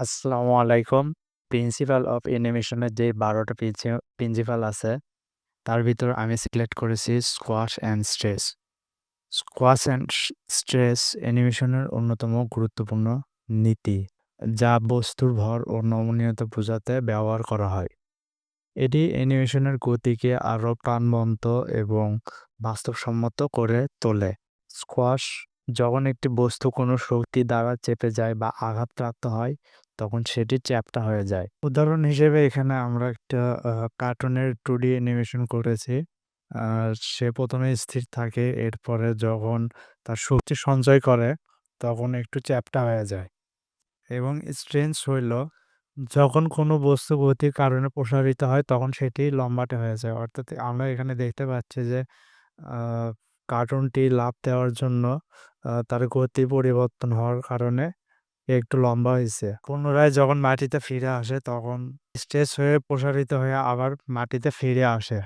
আসসালামু আলাইকুম। Principal of অ্যানিমেশনের যে ১২ টা প্রিন্সিপাল আছে, তার ভিতর আমি সিলেক্ট করেছি squash and stretch. Squash and stretch অ্যানিমেশনের অন্যতম গুরুত্বপূর্ণ নীতি, যা বস্তুর ভর ও নমনীয়তা বোঝাতে ব্যবহার করা হয়। এটি অ্যানিমেশনের গতিকে আরও প্রাণবন্ত এবং বাস্তবসম্মত করে তোলে। স্কোয়াশ: যখন একটি বস্তু কোনো শক্তি দ্বারা চেপে যায় বা আঘাতপ্রাপ্ত হয়, তখন সেটি চ্যাপ্টা হয়ে যায়। উদাহরণ হিসেবে এখানে আমরা একটা কার্টুনের 2D অ্যানিমেশন করেছি। আ সে ১ম এ স্থির থাকে, এরপরে যখন তার শক্তি সঞ্চয় করে, তখন একটু চ্যাপ্টা হয়ে যায়। এবং স্ট্রেঞ্জ হইল, যখন কোনো বস্তু গতির কারণে প্রসারিত হয় তখন সেটি লম্বাটে হয়ে যায়। অর্থাৎ আমরা এখানে দেখতে পাচ্ছি যে আ কার্টুনটি লাফ দেওয়ার জন্য তার গতি পরিবর্তন হওয়ার কারণে একটু লম্বা হইছে। পুনরায় যখন মাটিতে ফিরে আসে তখন স্ট্রেচ হয়ে প্রসারিত হয়ে আবার মাটিতে ফিরে আসে।